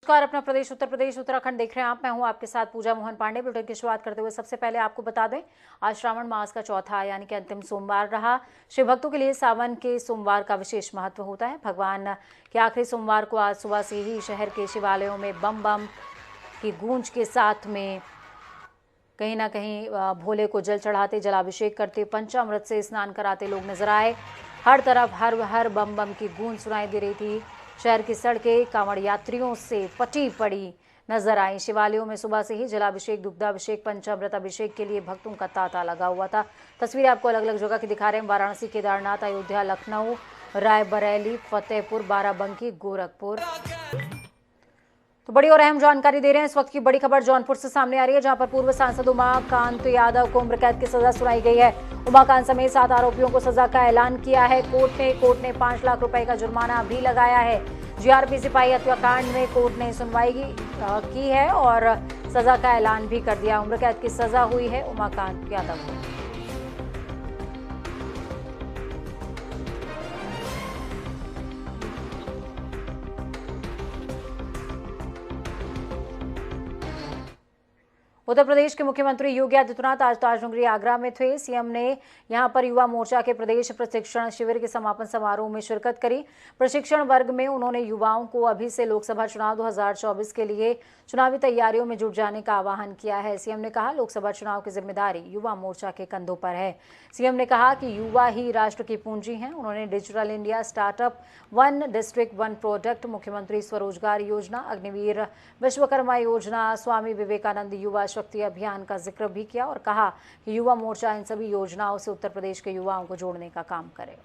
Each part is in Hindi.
नमस्कार। अपना प्रदेश उत्तर प्रदेश उत्तराखंड देख रहे हैं आप। मैं हूं आपके साथ पूजा मोहन पांडे। बुलेटिन की शुरुआत करते हुए सबसे पहले आपको बता दें, आज श्रावण मास का चौथा यानी कि अंतिम सोमवार रहा। शिव भक्तों के लिए सावन के सोमवार का विशेष महत्व होता है। भगवान के आखिरी सोमवार को आज सुबह से ही शहर के शिवालयों में बम बम की गूंज के साथ में कहीं ना कहीं भोले को जल चढ़ाते, जलाभिषेक करते, पंचामृत से स्नान कराते लोग नजर आए। हर तरफ हर हर बम बम की गूंज सुनाई दे रही थी। शहर की सड़कें कांवड़ यात्रियों से पटी पड़ी नजर आई। शिवालयों में सुबह से ही जलाभिषेक, दुग्धाभिषेक, पंचामृत अभिषेक के लिए भक्तों का तांता लगा हुआ था। तस्वीरें आपको अलग अलग जगह की दिखा रहे हैं। वाराणसी, केदारनाथ, अयोध्या, लखनऊ, रायबरेली, फतेहपुर, बाराबंकी, गोरखपुर। तो बड़ी और अहम जानकारी दे रहे हैं। इस वक्त की बड़ी खबर जौनपुर से सामने आ रही है, जहां पर पूर्व सांसद उमाकांत यादव को उम्र कैद की सजा सुनाई गई है। उमाकांत समेत 7 आरोपियों को सजा का ऐलान किया है कोर्ट ने 5 लाख रुपए का जुर्माना भी लगाया है। जीआरपी सिपाही हत्याकांड में कोर्ट ने सुनवाई की है और सजा का ऐलान भी कर दिया। उम्र कैद की सजा हुई है उमाकांत यादव को। उत्तर प्रदेश के मुख्यमंत्री योगी आदित्यनाथ आज ताजनगरी आगरा में थे। सीएम ने यहां पर युवा मोर्चा के प्रदेश प्रशिक्षण शिविर के समापन समारोह में शिरकत करी। प्रशिक्षण वर्ग में उन्होंने युवाओं को अभी से लोकसभा चुनाव 2024 के लिए चुनावी तैयारियों में जुट जाने का आह्वान किया है। सीएम ने कहा, लोकसभा चुनाव की जिम्मेदारी युवा मोर्चा के कंधों पर है। सीएम ने कहा कि युवा ही राष्ट्र की पूंजी हैं। उन्होंने digital India, startup, 1 district 1 product, मुख्यमंत्री स्वरोजगार योजना, अग्निवीर विश्वकर्मा योजना, स्वामी विवेकानंद युवा शक्ति अभियान का जिक्र भी किया और कहा कि युवा मोर्चा इन सभी योजनाओं से उत्तर प्रदेश के युवाओं को जोड़ने का काम करे।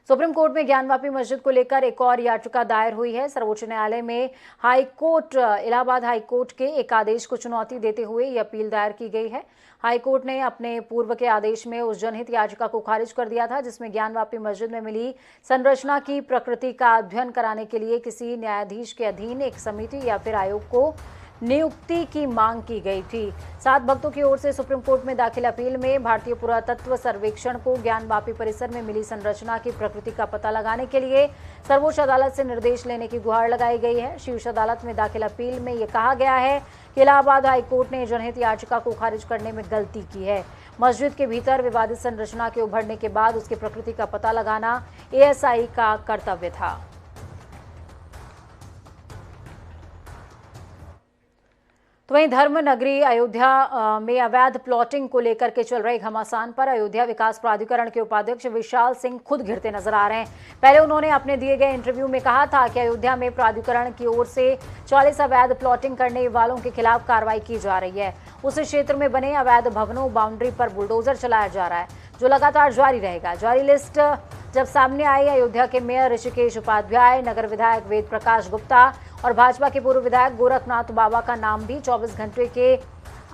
सुप्रीम कोर्ट में ज्ञानवापी मस्जिद को लेकर एक और याचिका दायर हुई है। सर्वोच्च न्यायालय में इलाहाबाद हाईकोर्ट के एक आदेश को चुनौती देते हुए यह अपील दायर की गई है। हाईकोर्ट ने अपने पूर्व के आदेश में उस जनहित याचिका को खारिज कर दिया था, जिसमें ज्ञानवापी मस्जिद में मिली संरचना की प्रकृति का अध्ययन कराने के लिए किसी न्यायाधीश के अधीन एक समिति या फिर आयोग को नियुक्ति की मांग की गई थी। 7 भक्तों की ओर से सुप्रीम कोर्ट में दाखिल अपील में भारतीय पुरातत्व सर्वेक्षण को ज्ञानवापी परिसर में मिली संरचना की प्रकृति का पता लगाने के लिए सर्वोच्च अदालत से निर्देश लेने की गुहार लगाई गई है। शीर्ष अदालत में दाखिल अपील में यह कहा गया है कि इलाहाबाद हाईकोर्ट ने जनहित याचिका को खारिज करने में गलती की है। मस्जिद के भीतर विवादित संरचना के उभरने के बाद उसकी प्रकृति का पता लगाना एएसआई का कर्तव्य था। तो वहीं धर्म नगरी अयोध्या में अवैध प्लॉटिंग को लेकर के चल रहे घमासान पर अयोध्या विकास प्राधिकरण के उपाध्यक्ष विशाल सिंह खुद घिरते नजर आ रहे हैं। पहले उन्होंने अपने दिए गए इंटरव्यू में कहा था कि अयोध्या में प्राधिकरण की ओर से 40 अवैध प्लॉटिंग करने वालों के खिलाफ कार्रवाई की जा रही है। उस क्षेत्र में बने अवैध भवनों, बाउंड्री पर बुलडोजर चलाया जा रहा है, जो लगातार जारी रहेगा। जारी लिस्ट जब सामने आई, अयोध्या के मेयर ऋषिकेश उपाध्याय, नगर विधायक वेद प्रकाश गुप्ता और भाजपा के पूर्व विधायक गोरखनाथ बाबा का नाम भी 24 घंटे के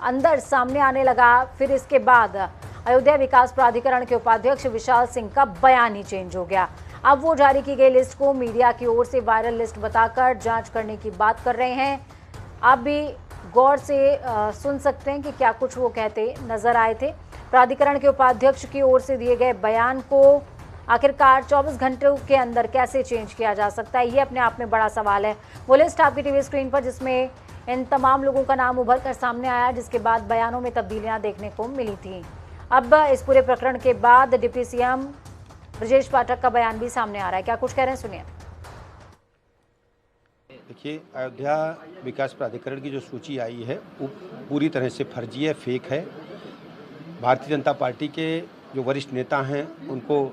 अंदर सामने आने लगा। फिर इसके बाद अयोध्या विकास प्राधिकरण के उपाध्यक्ष विशाल सिंह का बयान ही चेंज हो गया। अब वो जारी की गई लिस्ट को मीडिया की ओर से वायरल लिस्ट बताकर जांच करने की बात कर रहे हैं। आप भी गौर से सुन सकते हैं कि क्या कुछ वो कहते नजर आए थे। प्राधिकरण के उपाध्यक्ष की ओर से दिए गए बयान को आखिरकार 24 घंटों के अंदर कैसे चेंज किया जा सकता है, ये अपने आप में बड़ा सवाल है। वो लिस्ट आपकी टीवी स्क्रीन पर, जिसमें इन तमाम लोगों का नाम उभर कर सामने आया, जिसके बाद बयानों में तब्दीलियां देखने को मिली थी। अब इस पूरे प्रकरण के बाद डिप्टी सीएम ब्रजेश पाठक का बयान भी सामने आ रहा है। क्या कुछ कह रहे हैं, सुनिए। देखिए, अयोध्या विकास प्राधिकरण की जो सूची आई है वो पूरी तरह से फर्जी है, फेक है। भारतीय जनता पार्टी के जो वरिष्ठ नेता हैं उनको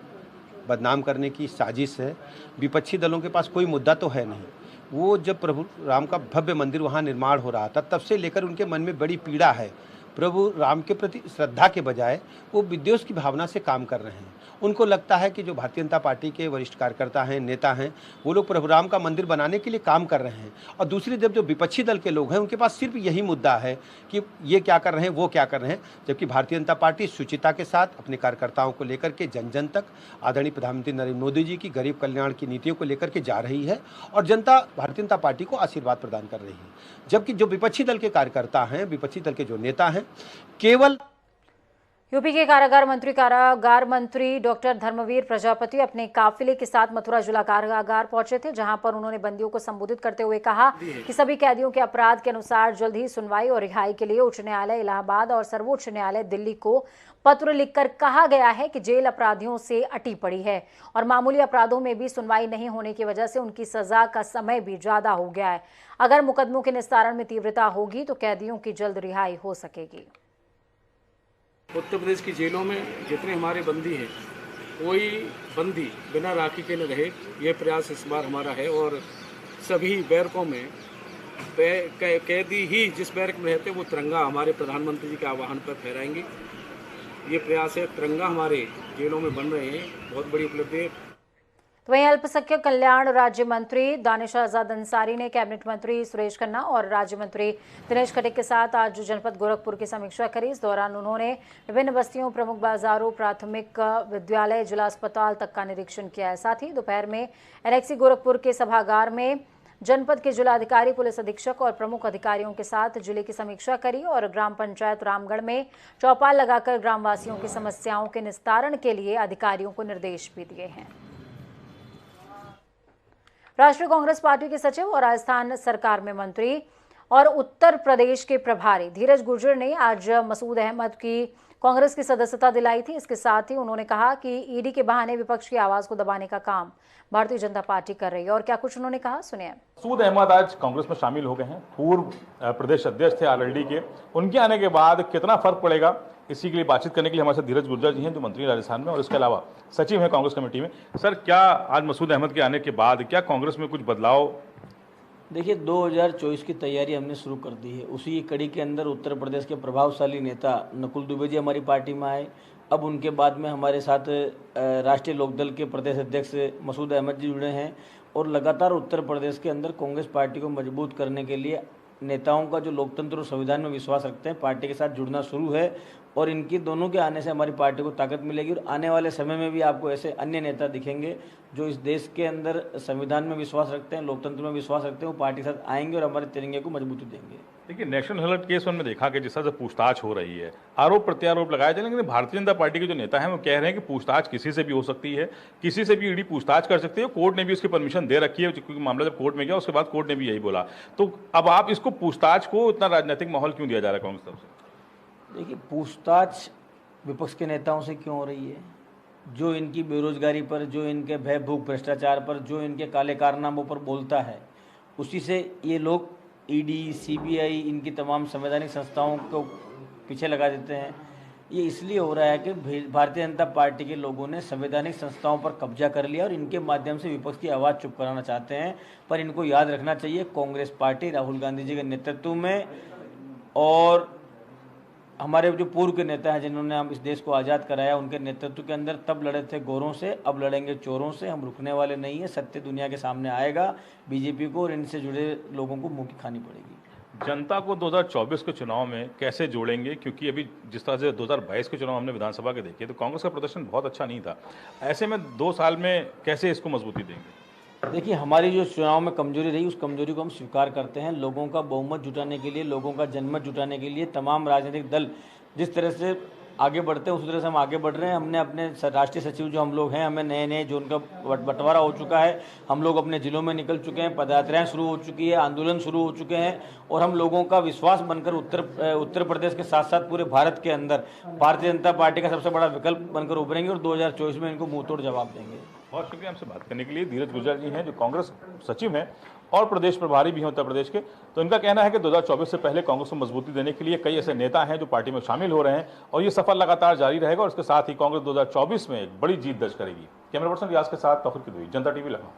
बदनाम करने की साजिश है। विपक्षी दलों के पास कोई मुद्दा तो है नहीं। वो जब प्रभु राम का भव्य मंदिर वहाँ निर्माण हो रहा था, तब से लेकर उनके मन में बड़ी पीड़ा है। प्रभु राम के प्रति श्रद्धा के बजाय वो विद्वेष की भावना से काम कर रहे हैं। उनको लगता है कि जो भारतीय जनता पार्टी के वरिष्ठ कार्यकर्ता हैं, नेता हैं, वो लोग प्रभु राम का मंदिर बनाने के लिए काम कर रहे हैं। और दूसरी तरफ जो विपक्षी दल के लोग हैं, उनके पास सिर्फ यही मुद्दा है कि ये क्या कर रहे हैं, वो क्या कर रहे हैं। जबकि भारतीय जनता पार्टी शुचिता के साथ अपने कार्यकर्ताओं को लेकर के जन जन तक आदरणीय प्रधानमंत्री नरेंद्र मोदी जी की गरीब कल्याण की नीतियों को लेकर के जा रही है और जनता भारतीय जनता पार्टी को आशीर्वाद प्रदान कर रही है। जबकि जो विपक्षी दल के कार्यकर्ता हैं, विपक्षी दल के जो नेता हैं, केवल यूपी के कारागार मंत्री डॉक्टर धर्मवीर प्रजापति अपने काफिले के साथ मथुरा जिला कारागार पहुंचे थे, जहां पर उन्होंने बंदियों को संबोधित करते हुए कहा कि सभी कैदियों के अपराध के अनुसार जल्द ही सुनवाई और रिहाई के लिए उच्च न्यायालय इलाहाबाद और सर्वोच्च न्यायालय दिल्ली को पत्र लिखकर कहा गया है कि जेल अपराधियों से अटी पड़ी है और मामूली अपराधों में भी सुनवाई नहीं होने की वजह से उनकी सजा का समय भी ज्यादा हो गया है। अगर मुकदमों के निस्तारण में तीव्रता होगी तो कैदियों की जल्द रिहाई हो सकेगी। उत्तर प्रदेश की जेलों में जितने हमारे बंदी हैं, कोई बंदी बिना राखी के न रहे, ये प्रयास इस बार हमारा है। और सभी बैरकों में कैदी ही जिस बैरक में रहते वो तिरंगा हमारे प्रधानमंत्री जी के आह्वान पर फहराएंगे। ये प्रयास है, तिरंगा हमारे जेलों में बन रहे हैं, बहुत बड़ी उपलब्धि है। तो वहीं अल्पसंख्यक कल्याण राज्य मंत्री दानिश आजाद अंसारी ने कैबिनेट मंत्री सुरेश खन्ना और राज्य मंत्री दिनेश खटीक के साथ आज जनपद गोरखपुर की समीक्षा करी। इस दौरान उन्होंने विभिन्न बस्तियों, प्रमुख बाजारों, प्राथमिक विद्यालय, जिला अस्पताल तक का निरीक्षण किया है। साथ ही दोपहर में एनएक्सी गोरखपुर के सभागार में जनपद के जिलाधिकारी, पुलिस अधीक्षक और प्रमुख अधिकारियों के साथ जिले की समीक्षा करी और ग्राम पंचायत रामगढ़ में चौपाल लगाकर ग्रामवासियों की समस्याओं के निस्तारण के लिए अधिकारियों को निर्देश भी दिए हैं। राष्ट्रीय कांग्रेस पार्टी के सचिव और राजस्थान सरकार में मंत्री और उत्तर प्रदेश के प्रभारी धीरज गुर्जर ने आज मसूद अहमद की कांग्रेस की सदस्यता दिलाई थी। इसके साथ ही उन्होंने कहा कि ईडी के बहाने विपक्ष की आवाज को दबाने का काम भारतीय जनता पार्टी कर रही है। और क्या कुछ उन्होंने कहा, सुनिए। मसूद अहमद आज कांग्रेस में शामिल हो गए हैं। पूर्व प्रदेश अध्यक्ष थे आरएलडी के। उनके आने के बाद कितना फर्क पड़ेगा, इसी के लिए बातचीत करने के लिए हमारे साथ धीरज गुर्जर जी हैं, जो मंत्री राजस्थान में और इसके अलावा सचिव हैं कांग्रेस कमेटी में। सर, क्या आज मसूद अहमद के आने के बाद क्या कांग्रेस में कुछ बदलाव? देखिए, 2024 की तैयारी हमने शुरू कर दी है। उसी कड़ी के अंदर उत्तर प्रदेश के प्रभावशाली नेता नकुल दुबे जी हमारी पार्टी में आए। अब उनके बाद में हमारे साथ राष्ट्रीय लोकदल के प्रदेश अध्यक्ष मसूद अहमद जी जुड़े हैं और लगातार उत्तर प्रदेश के अंदर कांग्रेस पार्टी को मजबूत करने के लिए नेताओं का जो लोकतंत्र और संविधान में विश्वास रखते हैं, पार्टी के साथ जुड़ना शुरू है। और इनकी दोनों के आने से हमारी पार्टी को ताकत मिलेगी और आने वाले समय में भी आपको ऐसे अन्य नेता दिखेंगे जो इस देश के अंदर संविधान में विश्वास रखते हैं, लोकतंत्र में विश्वास रखते हैं, वो पार्टी के साथ आएंगे और हमारे तिरंगे को मजबूती देंगे। देखिए, नेशनल हेराल्ड केस में देखा कि जिस तरह से पूछताछ हो रही है, आरोप प्रत्यारोप लगाए जा रहे हैं, लेकिन भारतीय जनता पार्टी के जो नेता हैं वो कह रहे हैं कि पूछताछ किसी से भी हो सकती है, किसी से भी ईडी पूछताछ कर सकती है। कोर्ट ने भी उसकी परमिशन दे रखी है, क्योंकि मामला जब कोर्ट में गया उसके बाद कोर्ट ने भी यही बोला। तो अब आप इसको पूछताछ को इतना राजनीतिक माहौल क्यों दिया जा रहा है कांग्रेस तरफ से? देखिए, पूछताछ विपक्ष के नेताओं से क्यों हो रही है? जो इनकी बेरोजगारी पर, जो इनके भय भूख भ्रष्टाचार पर, जो इनके काले कारनामों पर बोलता है, उसी से ये लोग ईडी, सीबीआई, इनकी तमाम संवैधानिक संस्थाओं को पीछे लगा देते हैं। ये इसलिए हो रहा है कि भारतीय जनता पार्टी के लोगों ने संवैधानिक संस्थाओं पर कब्जा कर लिया और इनके माध्यम से विपक्ष की आवाज़ चुप कराना चाहते हैं। पर इनको याद रखना चाहिए, कांग्रेस पार्टी राहुल गांधी जी के नेतृत्व में और हमारे जो पूर्व के नेता हैं जिन्होंने हम इस देश को आज़ाद कराया, उनके नेतृत्व के अंदर तब लड़े थे गोरों से, अब लड़ेंगे चोरों से। हम रुकने वाले नहीं हैं। सत्य दुनिया के सामने आएगा बीजेपी को और इनसे जुड़े लोगों को मुंह की खानी पड़ेगी। जनता को 2024 के चुनाव में कैसे जोड़ेंगे? क्योंकि अभी जिस तरह से 2022 के चुनाव हमने विधानसभा के देखे तो कांग्रेस का प्रदर्शन बहुत अच्छा नहीं था। ऐसे में 2 साल में कैसे इसको मजबूती देंगे? देखिए, हमारी जो चुनाव में कमजोरी रही, उस कमजोरी को हम स्वीकार करते हैं। लोगों का बहुमत जुटाने के लिए, लोगों का जनमत जुटाने के लिए तमाम राजनीतिक दल जिस तरह से आगे बढ़ते हैं उस तरह से हम आगे बढ़ रहे हैं। हमने अपने राष्ट्रीय सचिव जो हम लोग हैं, हमें नए जो उनका बंटवारा हो चुका है, हम लोग अपने जिलों में निकल चुके हैं, पदयात्राएं शुरू हो चुकी है, आंदोलन शुरू हो चुके हैं और हम लोगों का विश्वास बनकर उत्तर प्रदेश के साथ साथ पूरे भारत के अंदर भारतीय जनता पार्टी का सबसे बड़ा विकल्प बनकर उभरेंगे और 2024 में इनको मुंहतोड़ जवाब देंगे। बहुत शुक्रिया हमसे बात करने के लिए। धीरज गुर्जर जी हैं जो कांग्रेस सचिव हैं और प्रदेश प्रभारी भी हैं उत्तर प्रदेश के। तो इनका कहना है कि 2024 से पहले कांग्रेस को मजबूती देने के लिए कई ऐसे नेता हैं जो पार्टी में शामिल हो रहे हैं और ये सफर लगातार जारी रहेगा और इसके साथ ही कांग्रेस 2024 में एक बड़ी जीत दर्ज करेगी। कैमरा पर्सन रियाज के साथ तौफीक किदवई, जनता टीवी, लखनऊ।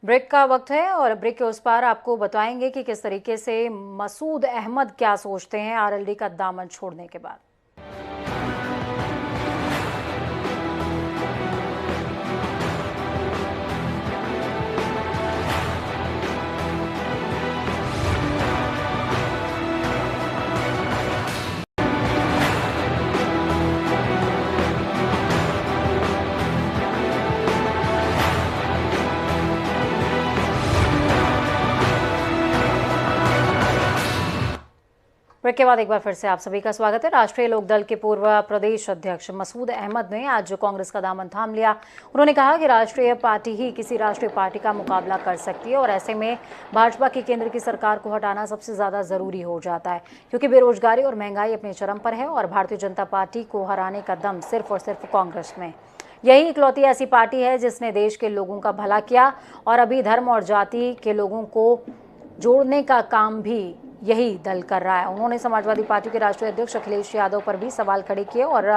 ब्रेक का वक्त है और ब्रेक के उस पार आपको बताएंगे कि किस तरीके से मसूद अहमद क्या सोचते हैं आरएलडी का दामन छोड़ने के बाद। ब्रेक के बाद एक बार फिर से आप सभी का स्वागत है। राष्ट्रीय लोकदल के पूर्व प्रदेश अध्यक्ष मसूद अहमद ने आज कांग्रेस का दामन थाम लिया। उन्होंने कहा कि राष्ट्रीय पार्टी ही किसी राष्ट्रीय पार्टी का मुकाबला कर सकती है और ऐसे में भाजपा की केंद्र की सरकार को हटाना सबसे ज्यादा जरूरी हो जाता है, क्योंकि बेरोजगारी और महंगाई अपने चरम पर है और भारतीय जनता पार्टी को हराने का दम सिर्फ और सिर्फ कांग्रेस में। यही इकलौती ऐसी पार्टी है जिसने देश के लोगों का भला किया और अभी धर्म और जाति के लोगों को जोड़ने का काम भी यही दल कर रहा है। उन्होंने समाजवादी पार्टी के राष्ट्रीय अध्यक्ष अखिलेश यादव पर भी सवाल खड़े किए और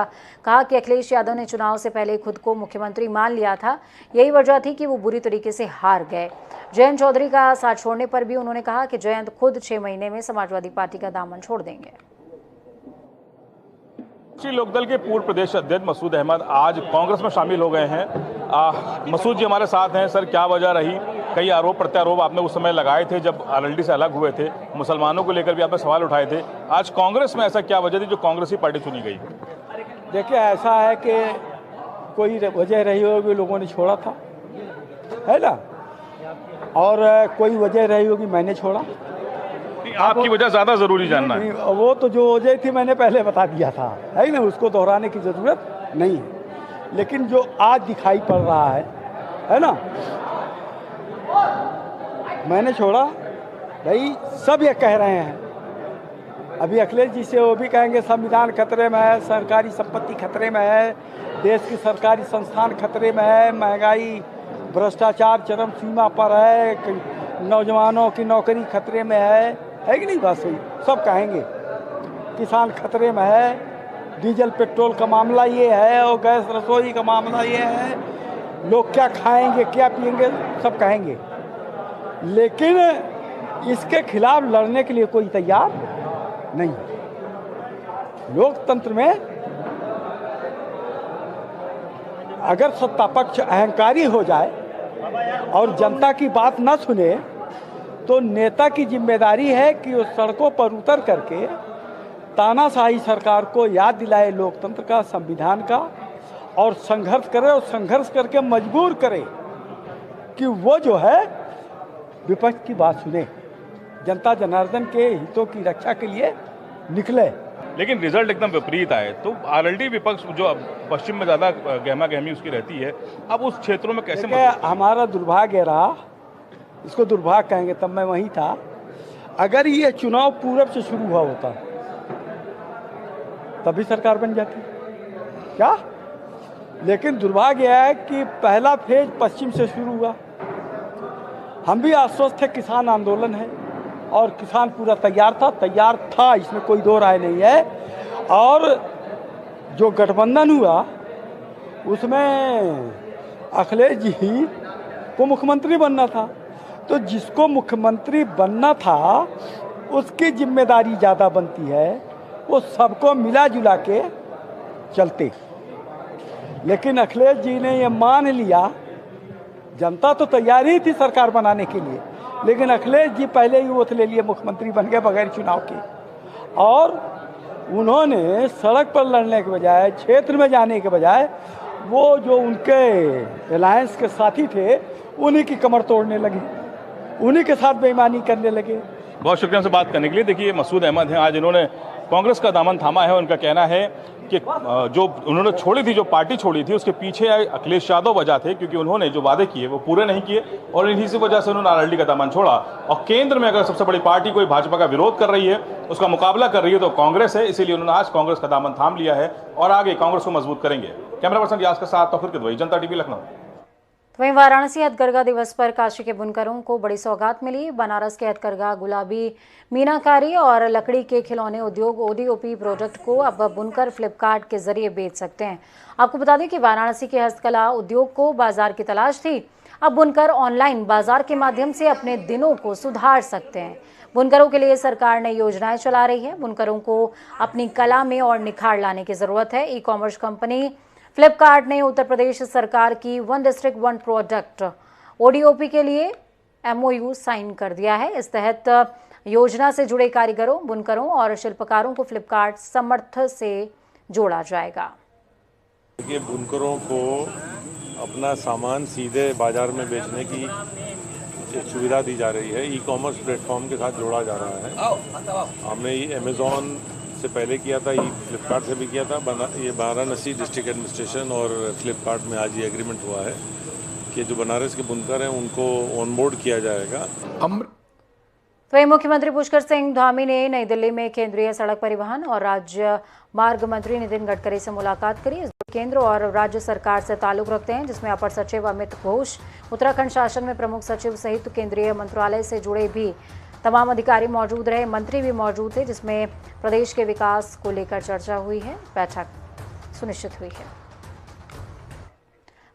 कहा कि अखिलेश यादव ने चुनाव से पहले खुद को मुख्यमंत्री मान लिया था, यही वजह थी कि वो बुरी तरीके से हार गए। जयंत चौधरी का साथ छोड़ने पर भी उन्होंने कहा कि जयंत खुद 6 महीने में समाजवादी पार्टी का दामन छोड़ देंगे। राष्ट्रीय लोकदल के पूर्व प्रदेश अध्यक्ष मसूद अहमद आज कांग्रेस में शामिल हो गए हैं। मसूद जी हमारे साथ हैं। सर, क्या वजह रही? कई आरोप प्रत्यारोप आपने उस समय लगाए थे जब आरएलडी से अलग हुए थे, मुसलमानों को लेकर भी आपने सवाल उठाए थे। आज कांग्रेस में ऐसा क्या वजह थी जो कांग्रेस की पार्टी चुनी गई? देखिए, ऐसा है कि कोई वजह रही होगी, लोगों ने छोड़ा था, है ना, और कोई वजह रही होगी मैंने छोड़ा। आपकी वजह ज़्यादा ज़रूरी जानना है। वो तो जो वजह थी मैंने पहले बता दिया था, है ना, उसको दोहराने की ज़रूरत नहीं है। लेकिन जो आज दिखाई पड़ रहा है ना, मैंने छोड़ा भाई, सब ये कह रहे हैं। अभी अखिलेश जी से वो भी कहेंगे संविधान खतरे में है, सरकारी संपत्ति खतरे में है, देश की सरकारी संस्थान खतरे में है, महंगाई भ्रष्टाचार चरम सीमा पर है, नौजवानों की नौकरी खतरे में है कि नहीं? बात सही, सब कहेंगे। किसान खतरे में है, डीजल पेट्रोल का मामला ये है और गैस रसोई का मामला ये है, लोग क्या खाएंगे क्या पिएंगे सब कहेंगे। लेकिन इसके खिलाफ लड़ने के लिए कोई तैयार नहीं। लोकतंत्र में अगर सत्ता पक्ष अहंकारी हो जाए और जनता की बात न सुने तो नेता की जिम्मेदारी है कि वो सड़कों पर उतर करके तानाशाही सरकार को याद दिलाए लोकतंत्र का, संविधान का, और संघर्ष करे और संघर्ष करके मजबूर करे कि वो जो है विपक्ष की बात सुने, जनता जनार्दन के हितों की रक्षा के लिए निकले। लेकिन रिजल्ट एकदम विपरीत आए तो आरएलडी विपक्ष जो पश्चिम में ज़्यादा गहमा गहमी उसकी रहती है, अब उस क्षेत्रों में कैसे? हमारा दुर्भाग्य रहा, इसको दुर्भाग्य कहेंगे, तब मैं वहीं था। अगर ये चुनाव पूरब से शुरू हुआ होता तभी सरकार बन जाती क्या? लेकिन दुर्भाग्य है कि पहला फेज पश्चिम से शुरू हुआ। हम भी आश्वस्त थे, किसान आंदोलन है और किसान पूरा तैयार था, इसमें कोई दो राय नहीं है। और जो गठबंधन हुआ उसमें अखिलेश जी को मुख्यमंत्री बनना था, तो जिसको मुख्यमंत्री बनना था उसकी जिम्मेदारी ज़्यादा बनती है, वो सबको मिला जुला के चलते। लेकिन अखिलेश जी ने ये मान लिया, जनता तो तैयार ही थी सरकार बनाने के लिए, लेकिन अखिलेश जी पहले ही ओथ ले लिए, मुख्यमंत्री बन गए बगैर चुनाव के। और उन्होंने सड़क पर लड़ने के बजाय, क्षेत्र में जाने के बजाय, वो जो उनके अलायंस के साथी थे उन्हीं की कमर तोड़ने लगे, उन्हीं के साथ बेईमानी करने लगे। बहुत शुक्रिया हमसे बात करने के लिए। देखिए, मसूद अहमद हैं, आज इन्होंने कांग्रेस का दामन थामा है। उनका कहना है कि जो उन्होंने छोड़ी थी, जो पार्टी छोड़ी थी, उसके पीछे अखिलेश यादव वजह थे, क्योंकि उन्होंने जो वादे किए वो पूरे नहीं किए और इन्हीं से वजह से उन्होंने आरएलडी का दामन छोड़ा। और केंद्र में अगर सबसे बड़ी पार्टी कोई भाजपा का विरोध कर रही है, उसका मुकाबला कर रही है, तो कांग्रेस है। इसीलिए उन्होंने आज कांग्रेस का दामन थाम लिया है और आगे कांग्रेस को मजबूत करेंगे। कैमरा पर्सन रियाज के साथ तौफीक किदवई, जनता टीवी, लखनऊ। वहीं वाराणसी हथकरघा दिवस पर काशी के बुनकरों को बड़ी सौगात मिली। बनारस के हथकरघा, गुलाबी मीनाकारी और लकड़ी के खिलौने उद्योग ओडीओपी प्रोडक्ट को अब बुनकर फ्लिपकार्ट के जरिए बेच सकते हैं। आपको बता दें कि वाराणसी के हस्तकला उद्योग को बाजार की तलाश थी। अब बुनकर ऑनलाइन बाजार के माध्यम से अपने दिनों को सुधार सकते हैं। बुनकरों के लिए सरकार ने योजनाएं चला रही है। बुनकरों को अपनी कला में और निखार लाने की जरूरत है। ई कॉमर्स कंपनी फ्लिपकार्ट ने उत्तर प्रदेश सरकार की 1 डिस्ट्रिक्ट 1 प्रोडक्ट ओडीओपी के लिए एमओयू साइन कर दिया है। इस तहत योजना से जुड़े कारीगरों, बुनकरों और शिल्पकारों को फ्लिपकार्ट समर्थ से जोड़ा जाएगा। देखिए, बुनकरों को अपना सामान सीधे बाजार में बेचने की एक सुविधा दी जा रही है, ई-कॉमर्स प्लेटफॉर्म के साथ जोड़ा जा रहा है। हमने ये अमेज़ॉन से पहले किया था, ये फ्लिपकार्ट से भी किया था। ये वाराणसी डिस्ट्रिक्ट एडमिनिस्ट्रेशन और फ्लिपकार्ट में आज ये एग्रीमेंट हुआ है कि जो बनारस के बुनकर हैं उनको ऑनबोर्ड किया जाएगा। वहीं मुख्यमंत्री पुष्कर सिंह धामी ने नई दिल्ली में केंद्रीय सड़क परिवहन और राज्य मार्ग मंत्री नितिन गडकरी से मुलाकात करी। इस केंद्र और राज्य सरकार से ताल्लुक रखते हैं, जिसमें अपर सचिव अमित घोष, उत्तराखंड शासन में प्रमुख सचिव सहित केंद्रीय मंत्रालय से जुड़े भी तमाम अधिकारी मौजूद रहे। मंत्री भी मौजूद थे, जिसमें प्रदेश के विकास को लेकर चर्चा हुई है, बैठक सुनिश्चित हुई है।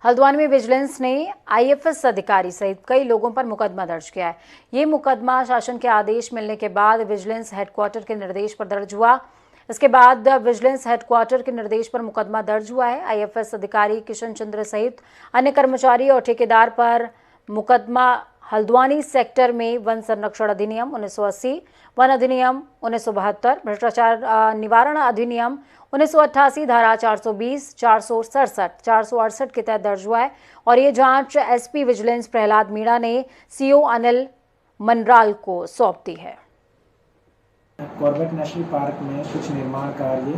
हल्द्वानी में विजिलेंस ने आईएफएस अधिकारी सहित कई लोगों पर मुकदमा दर्ज किया है। ये मुकदमा शासन के आदेश मिलने के बाद विजिलेंस हेडक्वार्टर के निर्देश पर दर्ज हुआ। इसके बाद विजिलेंस हेडक्वार्टर के निर्देश पर मुकदमा दर्ज हुआ है। आईएफएस अधिकारी किशन चंद्र सहित अन्य कर्मचारी और ठेकेदार पर मुकदमा हल्द्वानी सेक्टर में वन संरक्षण अधिनियम 1980, वन अधिनियम 1972, भ्रष्टाचार निवारण अधिनियम 1988, धारा 420, 467, 468 के तहत दर्ज हुआ है। और ये जांच एसपी विजिलेंस प्रहलाद मीणा ने सीओ अनिल मनराल को सौंप दी है। कॉर्बेट नेशनल पार्क में कुछ निर्माण कार्य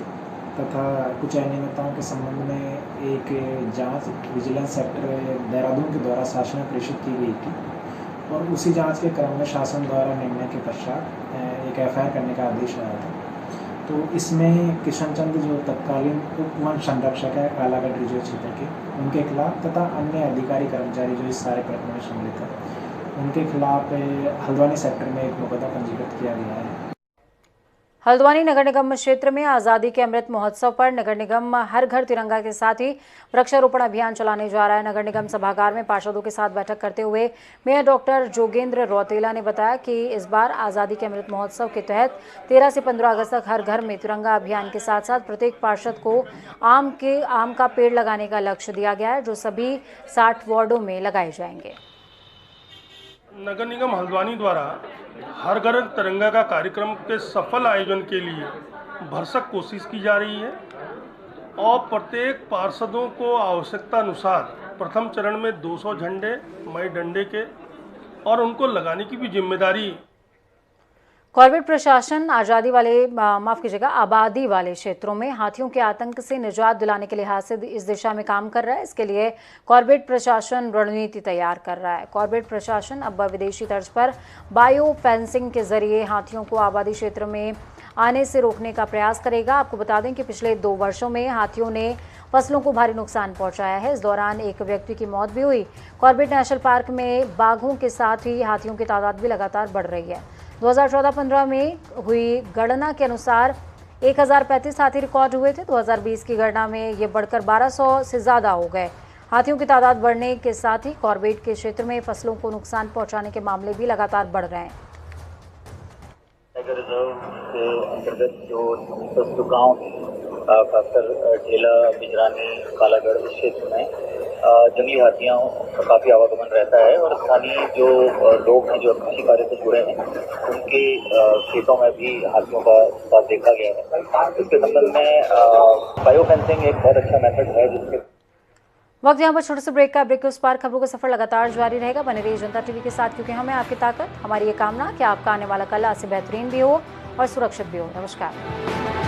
तथा कुछ अनियमितताओं के संबंध में एक जांच विजिलेंस सेक्टर देहरादून के द्वारा शासन में प्रेषित की गई थी और उसी जांच के क्रम में शासन द्वारा निर्णय के पश्चात एक एफआईआर करने का आदेश आया था। तो इसमें किशन चंद्र जो तत्कालीन उप वन संरक्षक है कालागढ़ रिजर्व क्षेत्र के, उनके खिलाफ तथा अन्य अधिकारी कर्मचारी जो इस सारे प्रकरण में सम्मिलित है, उनके खिलाफ हल्द्वानी सेक्टर में एक मुकदमा पंजीकृत किया गया है। हल्द्वानी नगर निगम क्षेत्र में आज़ादी के अमृत महोत्सव पर नगर निगम हर घर तिरंगा के साथ ही वृक्षारोपण अभियान चलाने जा रहा है। नगर निगम सभागार में पार्षदों के साथ बैठक करते हुए मेयर डॉक्टर जोगेंद्र रौतेला ने बताया कि इस बार आज़ादी के अमृत महोत्सव के तहत 13 से 15 अगस्त तक हर घर में तिरंगा अभियान के साथ साथ प्रत्येक पार्षद को आम का पेड़ लगाने का लक्ष्य दिया गया है, जो सभी 60 वार्डों में लगाए जाएंगे। नगर निगम हल्द्वानी द्वारा हर घर तिरंगा का कार्यक्रम के सफल आयोजन के लिए भरसक कोशिश की जा रही है और प्रत्येक पार्षदों को आवश्यकता अनुसार प्रथम चरण में 200 झंडे मई डंडे के और उनको लगाने की भी जिम्मेदारी। कॉर्बेट प्रशासन आबादी वाले क्षेत्रों में हाथियों के आतंक से निजात दिलाने के लिहाज से इस दिशा में काम कर रहा है। इसके लिए कॉर्बेट प्रशासन रणनीति तैयार कर रहा है। कॉर्बेट प्रशासन अब विदेशी तर्ज पर बायो फेंसिंग के जरिए हाथियों को आबादी क्षेत्र में आने से रोकने का प्रयास करेगा। आपको बता दें कि पिछले 2 वर्षों में हाथियों ने फसलों को भारी नुकसान पहुंचाया है। इस दौरान एक व्यक्ति की मौत भी हुई। कॉर्बेट नेशनल पार्क में बाघों के साथ ही हाथियों की तादाद भी लगातार बढ़ रही है। 2014-15 में हुई गणना के अनुसार 1035 हाथी रिकॉर्ड हुए थे। 2020 की गणना में ये बढ़कर 1200 से ज़्यादा हो गए। हाथियों की तादाद बढ़ने के साथ ही कॉर्बेट के क्षेत्र में फसलों को नुकसान पहुंचाने के मामले भी लगातार बढ़ रहे हैं। टाइगर रिजर्व के अंतर्गत जो गाँव खासकर ढेला, बिजरानी, कालागढ़ क्षेत्र में जंगली हाथियों का काफ़ी आवागमन रहता है और स्थानीय जो लोग हैं जो कृषि कार्य से जुड़े हैं उनके खेतों में भी हाथियों का साथ देखा गया है। इसके संबंध में बायो फेंसिंग एक बहुत अच्छा मेथड है जिसके वक्त यहाँ पर छोटे से ब्रेक का। ब्रेक के उस पार खबरों का सफर लगातार जारी रहेगा। बने रहिए जनता टीवी के साथ, क्योंकि हमें आपकी ताकत, हमारी ये कामना कि आपका आने वाला कल आज से बेहतरीन भी हो और सुरक्षित भी हो। नमस्कार।